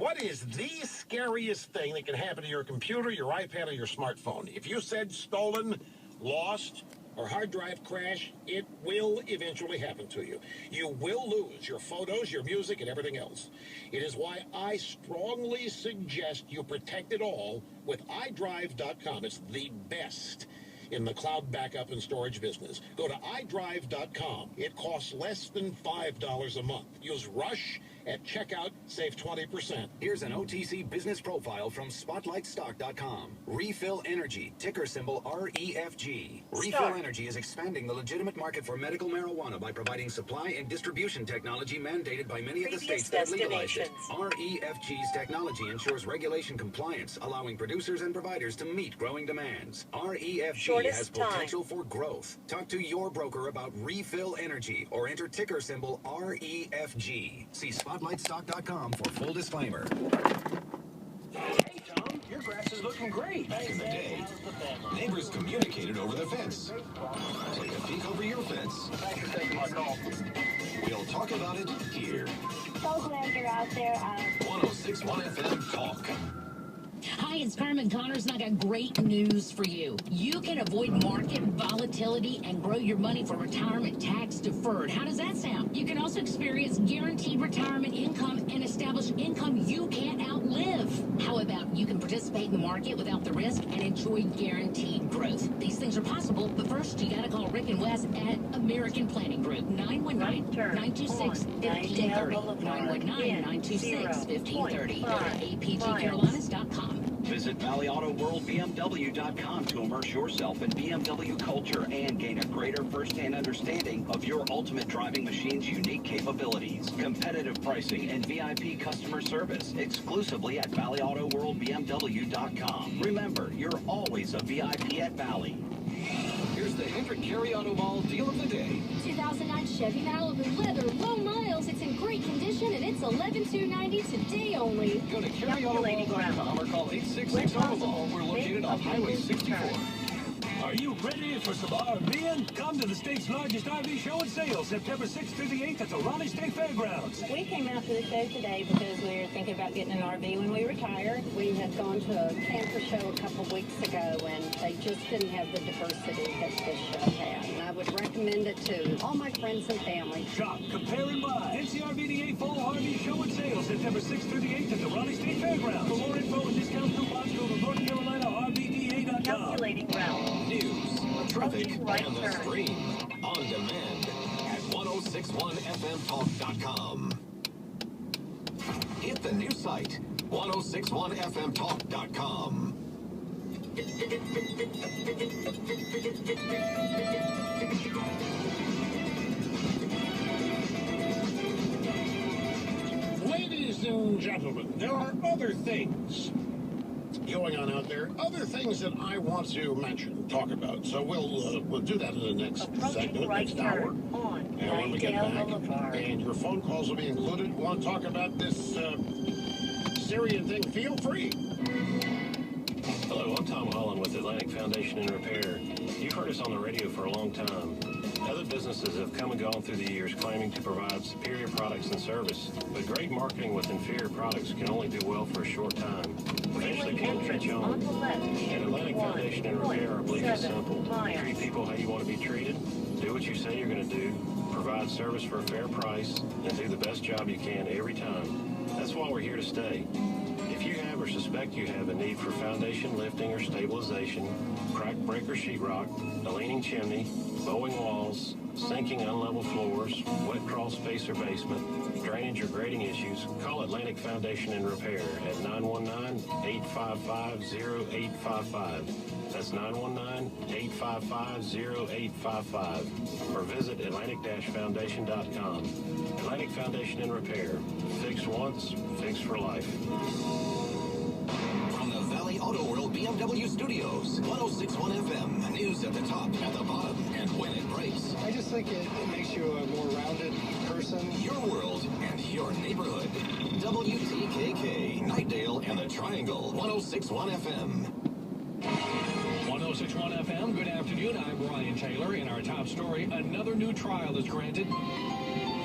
What is the scariest thing that can happen to your computer, your iPad, or your smartphone? If you said stolen, lost, or hard drive crash, it will eventually happen to you. You will lose your photos, your music, and everything else. It is why I strongly suggest you protect it all with iDrive.com. It's the best in the cloud backup and storage business. Go to iDrive.com. It costs less than $5 a month. Use Rush at checkout, save 20%. Here's an OTC business profile from SpotlightStock.com. Refill Energy, ticker symbol REFG. Refill Energy is expanding the legitimate market for medical marijuana by providing supply and distribution technology mandated by many of the states that legalize it. REFG's technology ensures regulation compliance, allowing producers and providers to meet growing demands. REFG has potential for growth. Talk to your broker about Refill Energy or enter ticker symbol REFG. See SpotlightStock.com for full disclaimer. Hey, Tom, your grass is looking great. Back in the day, neighbors communicated over the fence. Take a peek over your fence. Thanks for taking my call. We'll talk about it here. So glad you're out there. 106.1 FM Talk. Hi, it's Carmen Connors, and I got great news for you. You can avoid market volatility and grow your money for retirement tax deferred. How does that sound? You can also experience guaranteed retirement income and establish income you can't outlive. How about you can participate in the market without the risk and enjoy guaranteed growth? These things are possible, but first you got to call Rick and Wes at American Planning Group, 919-926-1530, 919-926-1530, or apgcarolinas.com. Visit ValleyAutoWorldBMW.com to immerse yourself in BMW culture and gain a greater first-hand understanding of your ultimate driving machine's unique capabilities. Competitive pricing and VIP customer service exclusively at ValleyAutoWorldBMW.com. Remember, you're always a VIP at Valley. Here's the Hendrick Carry Auto Mall deal of the day. 2009 Chevy Malibu leather, low miles. It's in great condition, and it's $11,290 today only. Go to carryautomall.com or call 866-AUTO-MALL. We're located on Highway 64. Are you ready for some RVing? Come to the state's largest RV show and sale, September 6th through the 8th at the Raleigh State Fairgrounds. We came out to the show today because we were thinking about getting an RV when we retire. We had gone to a camper show a couple of weeks ago, and they just didn't have the diversity that this show had. And I would recommend it to all my friends and family. Shop, compare, and buy. NCRVDA Fall RV Show and Sale, September 6th through the 8th at the Raleigh State Fairgrounds. For more info and discount coupons, go to North Carolina RVDA.com. Calculating route. News, traffic, and the stream. On demand at 1061FMTalk.com. Hit the new site, 1061FMTalk.com. Ladies and gentlemen, there are other things going on out there, other things that I want to mention, talk about. So we'll do that in the next segment, next hour. And when we get back, and your phone calls will be included. Want to talk about this Syrian thing? Feel free. Hello, I'm Tom Holland with Atlantic Foundation and Repair. You've heard us on the radio for a long time. Other businesses have come and gone through the years claiming to provide superior products and service, but great marketing with inferior products can only do well for a short time. Eventually people catch on. At Atlantic Foundation and Repair, our belief is simple. Treat people how you want to be treated, do what you say you're going to do, provide service for a fair price, and do the best job you can every time. That's why we're here to stay. If you have or suspect you have a need for foundation lifting or stabilization, crack break or sheetrock, a leaning chimney, bowing walls, sinking unlevel floors, wet crawl space or basement, drainage or grading issues, call Atlantic Foundation and Repair at 919-855-0855. That's 919-855-0855. Or visit Atlantic-Foundation.com. Atlantic Foundation and Repair. Fix once, fix for life. From the Valley Auto World BMW Studios, 1061 FM, news at the top, at the bottom, and when it breaks. I just think it makes you a more rounded person. Your world and your neighborhood. WTKK, Nightdale and the Triangle, 1061 FM. 1061 FM, good afternoon. I'm Brian Taylor. In our top story, another new trial is granted.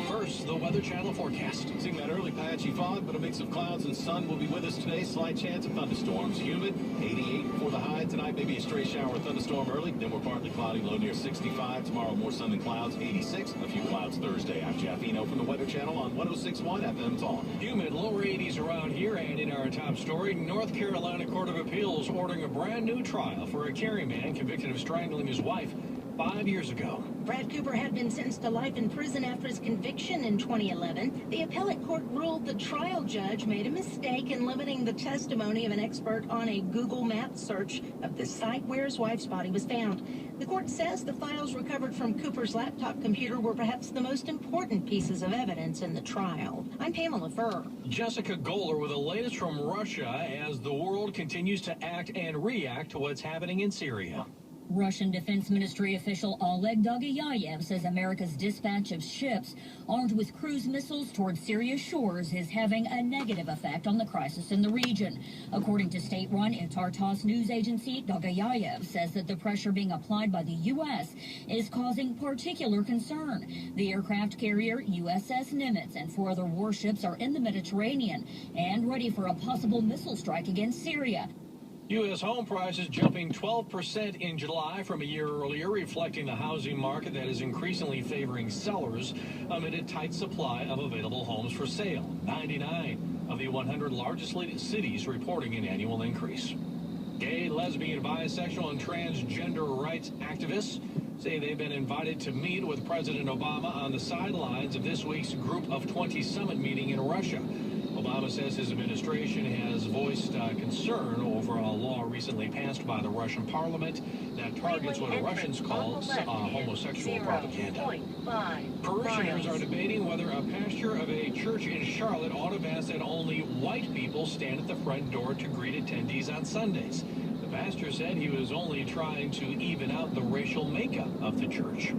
First, the weather. Weather Channel forecast. Seeing that early patchy fog, but a mix of clouds and sun will be with us today. Slight chance of thunderstorms. Humid, 88 for the high tonight. Maybe a stray shower or thunderstorm early. Then we're partly cloudy, low near 65. Tomorrow, more sun than clouds, 86. A few clouds Thursday. I'm Jeff Eno from the Weather Channel on 106.1 FM Talk. Humid, lower 80s around here. And in our top story, North Carolina Court of Appeals ordering a brand new trial for a Cary man convicted of strangling his wife 5 years ago. Brad Cooper had been sentenced to life in prison after his conviction in 2011. The appellate court ruled the trial judge made a mistake in limiting the testimony of an expert on a Google Maps search of the site where his wife's body was found. The court says the files recovered from Cooper's laptop computer were perhaps the most important pieces of evidence in the trial. I'm Pamela Furr. Jessica Goller with the latest from Russia as the world continues to act and react to what's happening in Syria. Russian Defense Ministry official Oleg Dogayayev says America's dispatch of ships armed with cruise missiles toward Syria's shores is having a negative effect on the crisis in the region. According to state-run Tartas news agency, Dogayayev says that the pressure being applied by the U.S. is causing particular concern. The aircraft carrier USS Nimitz and 4 other warships are in the Mediterranean and ready for a possible missile strike against Syria. U.S. home prices jumping 12% in July from a year earlier, reflecting the housing market that is increasingly favoring sellers amid a tight supply of available homes for sale. 99 of the 100 largest cities reporting an annual increase. Gay, lesbian, bisexual, and transgender rights activists say they've been invited to meet with President Obama on the sidelines of this week's Group of 20 summit meeting in Russia. Obama says his administration has voiced concern over a law recently passed by the Russian parliament that targets what the Russians call homosexual propaganda. Parishioners are debating whether a pastor of a church in Charlotte ought to ask that only white people stand at the front door to greet attendees on Sundays. The pastor said he was only trying to even out the racial makeup of the church.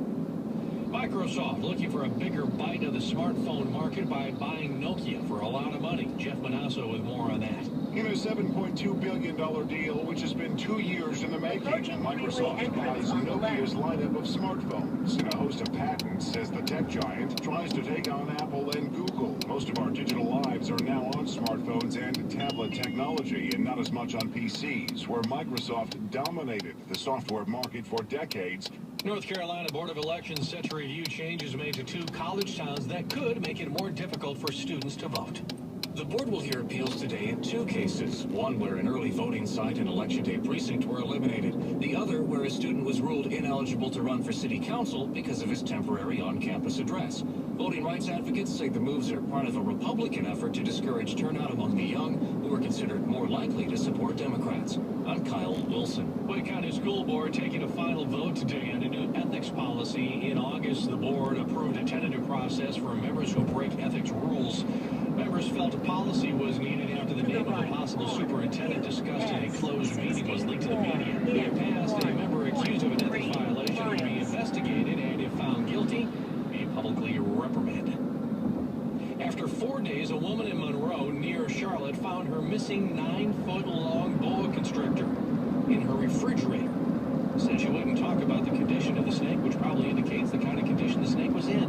Microsoft looking for a bigger bite of the smartphone market by buying Nokia for a lot of money. Jeff Manasso with more on that. In a $7.2 billion deal, which has been 2 years in the making, Microsoft buys Nokia's lineup of smartphones. And a host of patents says the tech giant tries to take on Apple and Google. Most of our digital lives are now on smartphones and tablet technology, and not as much on PCs, where Microsoft dominated the software market for decades. North Carolina Board of Elections set to review changes made to 2 college towns that could make it more difficult for students to vote. The board will hear appeals today in 2 cases. One where an early voting site and election day precinct were eliminated. The other where a student was ruled ineligible to run for city council because of his temporary on-campus address. Voting rights advocates say the moves are part of a Republican effort to discourage turnout among the young, who are considered more likely to support Democrats. I'm Kyle Wilson. Wake County School Board taking a final vote today on a new ethics policy. In August, the board approved a tentative process for members who break ethics rules. Members felt a policy was needed after the name of a possible superintendent discussed in a closed meeting was leaked to the media. If passed, a member accused of an ethics violation would be investigated and, if found guilty, be publicly reprimanded. After 4 days, a woman in Monroe, near Charlotte, found her missing 9-foot-long boa constrictor in her refrigerator. Said she wouldn't talk about the condition of the snake, which probably indicates the kind of condition the snake was in.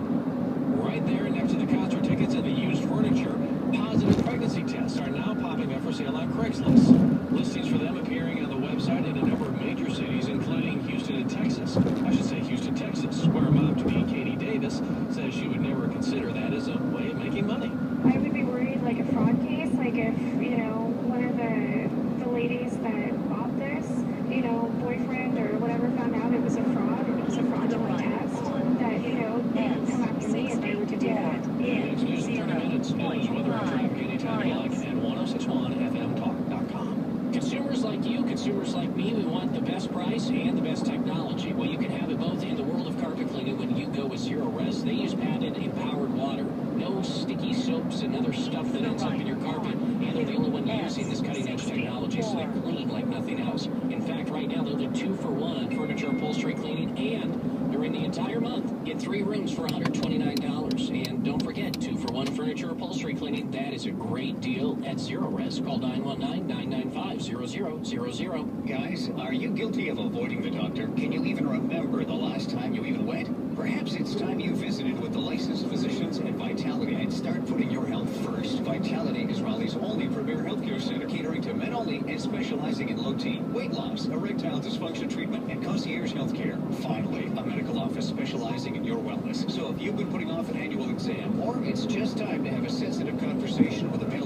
Right there next to the concert tickets and the used furniture, positive pregnancy tests are now popping up for sale on Craigslist. Listings for them appearing on the website in a number of major cities, including Houston and Texas. I should say Houston, Texas, where mom-to-be Katie Davis says she would never consider that as a way of making money. I would be worried, like a fraud case, like if, you know, one of the ladies that bought this, you know, boyfriend or whatever found out it was a fraud, and it was a fraudulent test, that, you know, they would come after me if they were to do that. It's news in 30 minutes. News, weather, and traffic anytime you like at 1061fmtalk.com. Consumers like you, consumers like me, we want the best price and the best technology. Well, you can have it both in the world of carpet cleaning when you go with Zero Res. They use patented empowered water. No sticky soaps and other stuff that ends up in your carpet. And they're the only one using this cutting-edge technology, so they clean like nothing else. In fact, right now, they'll do 2-for-1 on furniture upholstery cleaning, and during the entire month, get 3 rooms for $129. And don't forget, 2-for-1 furniture upholstery cleaning. That is a great deal at Zero Res. Call 919-995-0000. Guys, are you guilty of avoiding the doctor? Can you even remember the last time you even went? Perhaps it's time you visited with the licensed physicians at Vitality specializing in low T, weight loss, erectile dysfunction treatment, and concierge health care. Finally, a medical office specializing in your wellness. So if you've been putting off an annual exam, or it's just time to have a sensitive conversation with a medical